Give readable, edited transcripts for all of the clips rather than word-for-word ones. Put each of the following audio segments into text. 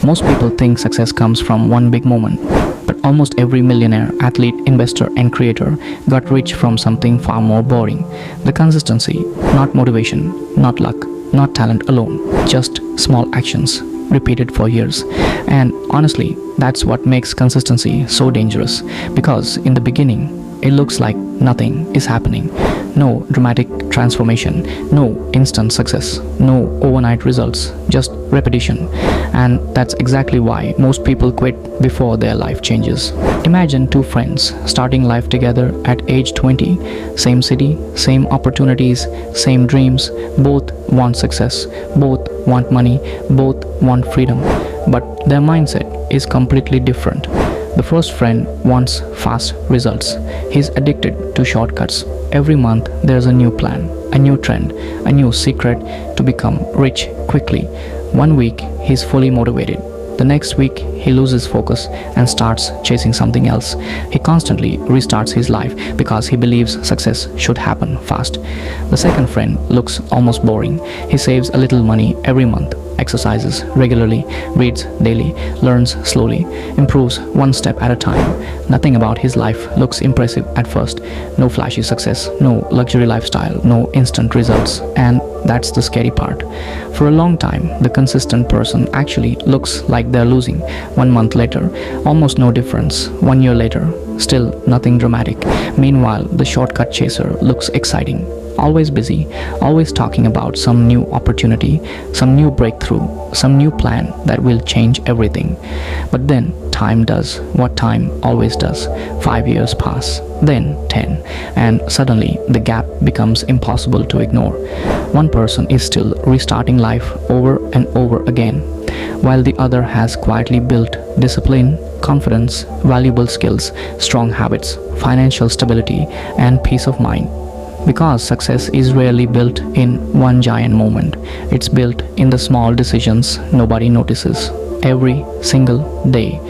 Most people think success comes from one big moment, but almost every millionaire, athlete, investor, and creator got rich from something far more boring. The consistency, not motivation, not luck, not talent alone, just small actions repeated for years. And honestly, that's what makes consistency so dangerous, because in the beginning, it looks like nothing is happening. No dramatic transformation, no instant success, no overnight results, just repetition. And that's exactly why most people quit before their life changes. Imagine two friends starting life together at age 20, same city, same opportunities, same dreams, both want success, both want money, both want freedom, but their mindset is completely different. The first friend wants fast results. He's addicted to shortcuts. Every month there's a new plan, a new trend, a new secret to become rich quickly. One week he's fully motivated. The next week he loses focus and starts chasing something else. He constantly restarts his life because he believes success should happen fast. The second friend looks almost boring. He saves a little money every month, exercises regularly, reads daily, learns slowly, improves one step at a time. Nothing about his life looks impressive at first. No flashy success, no luxury lifestyle, no instant results. And that's the scary part. For a long time, the consistent person actually looks like they're losing. 1 month later, almost no difference. 1 year later, still nothing dramatic. Meanwhile, the shortcut chaser looks exciting. Always busy, always talking about some new opportunity, some new breakthrough, some new plan that will change everything. But then time does what time always does. 5 years pass, then 10, and suddenly the gap becomes impossible to ignore. One person is still restarting life over and over again, while the other has quietly built discipline, confidence, valuable skills, strong habits, financial stability, and peace of mind. Because success is rarely built in one giant moment. It's built in the small decisions nobody notices every single day.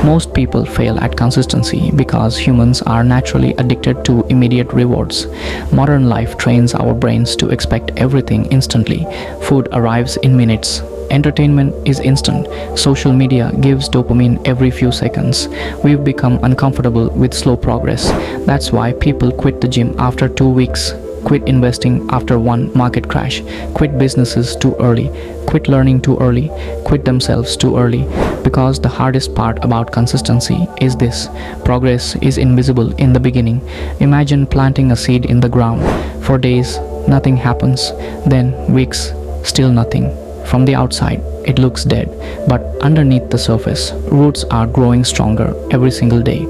Most people fail at consistency because humans are naturally addicted to immediate rewards. Modern life trains our brains to expect everything instantly. Food arrives in minutes. Entertainment is instant. Social media gives dopamine every few seconds. We've become uncomfortable with slow progress. That's why people quit the gym after 2 weeks, quit investing after one market crash, quit businesses too early, quit learning too early, quit themselves too early. Because the hardest part about consistency is this: progress is invisible in the beginning. Imagine planting a seed in the ground. For days, nothing happens. Then weeks, still nothing. From the outside, it looks dead, but underneath the surface, roots are growing stronger every single day.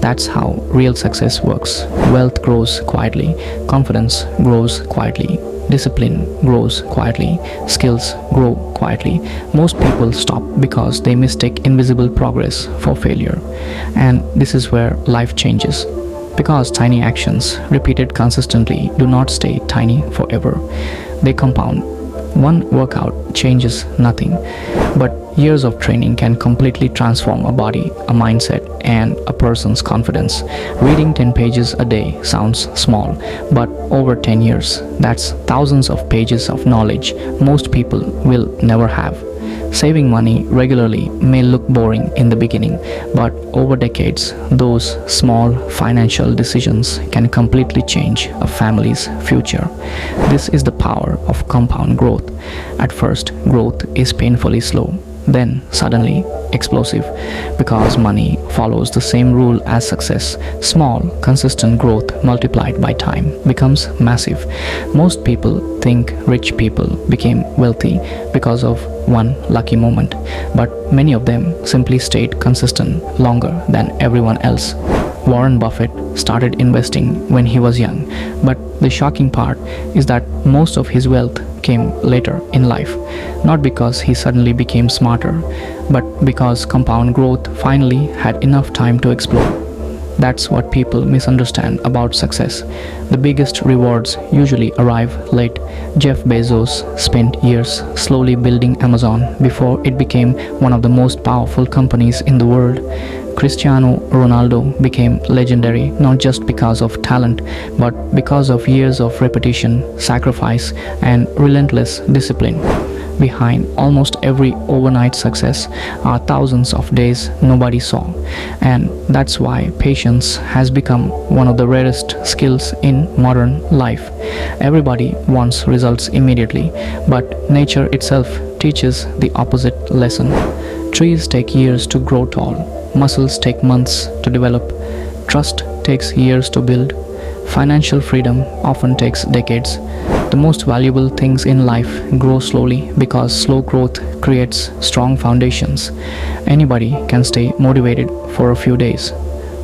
That's how real success works. Wealth grows quietly, confidence grows quietly, discipline grows quietly, skills grow quietly. Most people stop because they mistake invisible progress for failure. And this is where life changes. Because tiny actions, repeated consistently, do not stay tiny forever. They compound. One workout changes nothing, but years of training can completely transform a body, a mindset, and a person's confidence. Reading 10 pages a day sounds small, but over 10 years, that's thousands of pages of knowledge most people will never have. Saving money regularly may look boring in the beginning, but over decades, those small financial decisions can completely change a family's future. This is the power of compound growth. At first, growth is painfully slow, then suddenly explosive, because money follows the same rule as success. Small, consistent growth multiplied by time becomes massive. Most people think rich people became wealthy because of one lucky moment, but many of them simply stayed consistent longer than everyone else. Warren Buffett started investing when he was young, but the shocking part is that most of his wealth came later in life, not because he suddenly became smarter, but because compound growth finally had enough time to explode. That's what people misunderstand about success. The biggest rewards usually arrive late. Jeff Bezos spent years slowly building Amazon before it became one of the most powerful companies in the world. Cristiano Ronaldo became legendary not just because of talent, but because of years of repetition, sacrifice, and relentless discipline. Behind almost every overnight success are thousands of days nobody saw. And that's why patience has become one of the rarest skills in modern life. Everybody wants results immediately, but nature itself teaches the opposite lesson. Trees take years to grow tall, muscles take months to develop, trust takes years to build, financial freedom often takes decades. The most valuable things in life grow slowly because slow growth creates strong foundations. Anybody can stay motivated for a few days.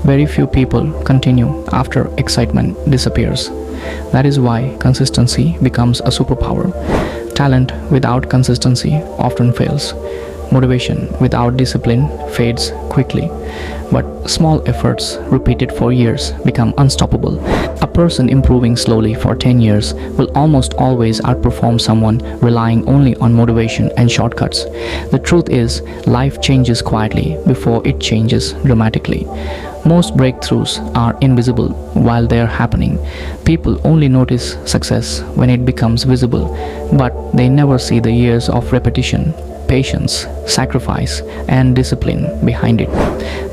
Very few people continue after excitement disappears. That is why consistency becomes a superpower. Talent without consistency often fails. Motivation without discipline fades quickly. But small efforts repeated for years become unstoppable. A person improving slowly for 10 years will almost always outperform someone relying only on motivation and shortcuts. The truth is, life changes quietly before it changes dramatically. Most breakthroughs are invisible while they are happening. People only notice success when it becomes visible, but they never see the years of repetition, patience, sacrifice, and discipline behind it.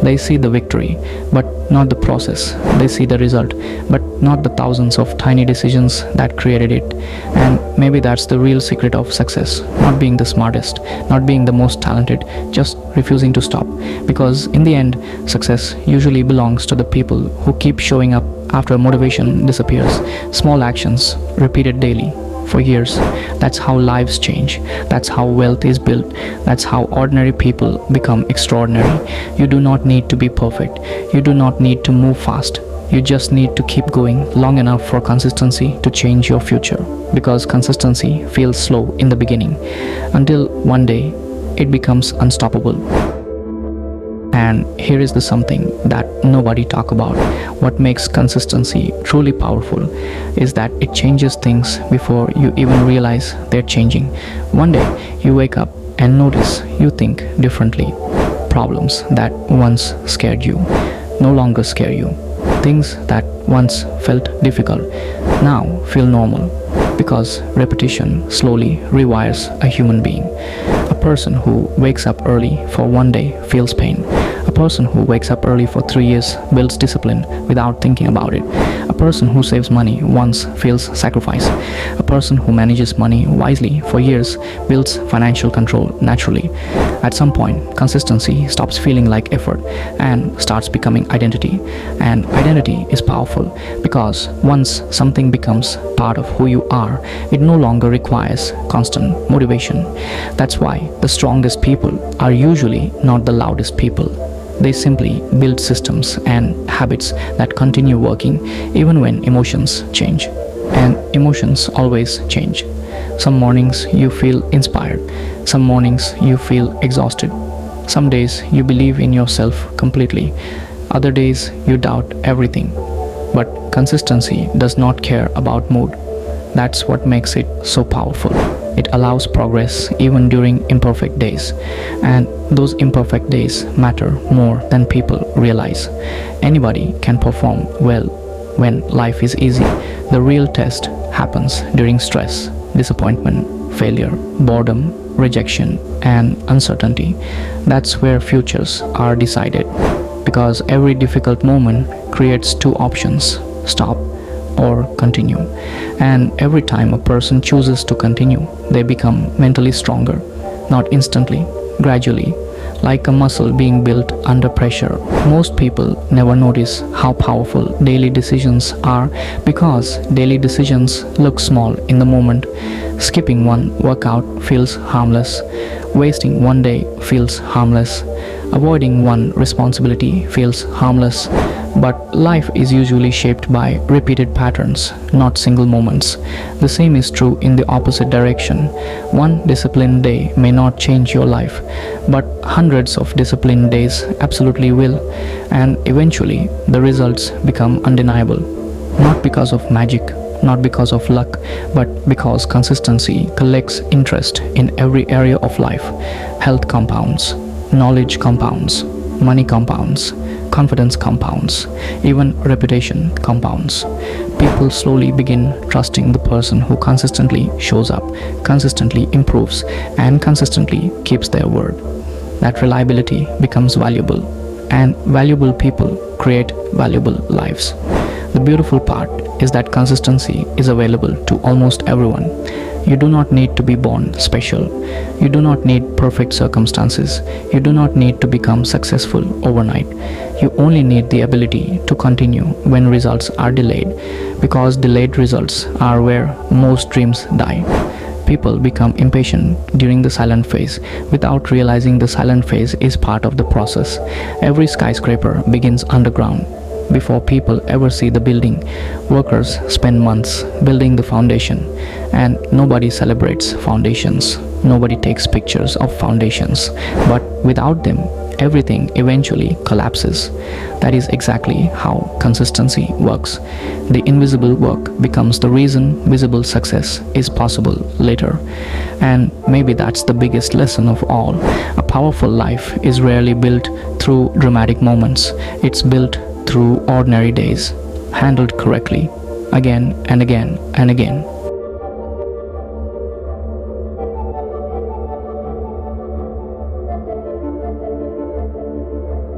They see the victory, but not the process. They see the result, but not the thousands of tiny decisions that created it. And maybe that's the real secret of success. Not being the smartest, not being the most talented, just refusing to stop. Because in the end, success usually belongs to the people who keep showing up after motivation disappears. Small actions, repeated daily, for years. That's how lives change. That's how wealth is built. That's how ordinary people become extraordinary. You do not need to be perfect. You do not need to move fast. You just need to keep going long enough for consistency to change your future. Because consistency feels slow in the beginning, until one day it becomes unstoppable. And here is the something that nobody talk about. What makes consistency truly powerful is that it changes things before you even realize they're changing. One day you wake up and notice you think differently. Problems that once scared you no longer scare you. Things that once felt difficult now feel normal, because repetition slowly rewires a human being. A person who wakes up early for one day feels pain. A person who wakes up early for 3 years builds discipline without thinking about it. A person who saves money once feels sacrifice. A person who manages money wisely for years builds financial control naturally. At some point, consistency stops feeling like effort and starts becoming identity. And identity is powerful because once something becomes part of who you are, it no longer requires constant motivation. That's why the strongest people are usually not the loudest people. They simply build systems and habits that continue working even when emotions change. And emotions always change. Some mornings you feel inspired. Some mornings you feel exhausted. Some days you believe in yourself completely. Other days you doubt everything. But consistency does not care about mood. That's what makes it so powerful. It allows progress even during imperfect days. And those imperfect days matter more than people realize. Anybody can perform well when life is easy. The real test happens during stress, disappointment, failure, boredom, rejection, and uncertainty. That's where futures are decided. Because every difficult moment creates two options: stop or continue. And every time a person chooses to continue, they become mentally stronger. Not instantly, gradually, like a muscle being built under pressure. Most people never notice how powerful daily decisions are because daily decisions look small in the moment. Skipping one workout feels harmless. Wasting one day feels harmless. Avoiding one responsibility feels harmless. But life is usually shaped by repeated patterns, not single moments. The same is true in the opposite direction. One disciplined day may not change your life, but hundreds of disciplined days absolutely will. And eventually, the results become undeniable. Not because of magic, not because of luck, but because consistency collects interest in every area of life. Health compounds, knowledge compounds, money compounds, confidence compounds, even reputation compounds. People slowly begin trusting the person who consistently shows up, consistently improves, and consistently keeps their word. That reliability becomes valuable, and valuable people create valuable lives. The beautiful part is that consistency is available to almost everyone. You do not need to be born special. You do not need perfect circumstances. You do not need to become successful overnight. You only need the ability to continue when results are delayed, because delayed results are where most dreams die. People become impatient during the silent phase without realizing the silent phase is part of the process. Every skyscraper begins underground. Before people ever see the building, workers spend months building the foundation, and nobody celebrates foundations. Nobody takes pictures of foundations. But without them, everything eventually collapses. That is exactly how consistency works. The invisible work becomes the reason visible success is possible later. And maybe that's the biggest lesson of all. A powerful life is rarely built through dramatic moments. It's built through ordinary days, handled correctly, again and again and again.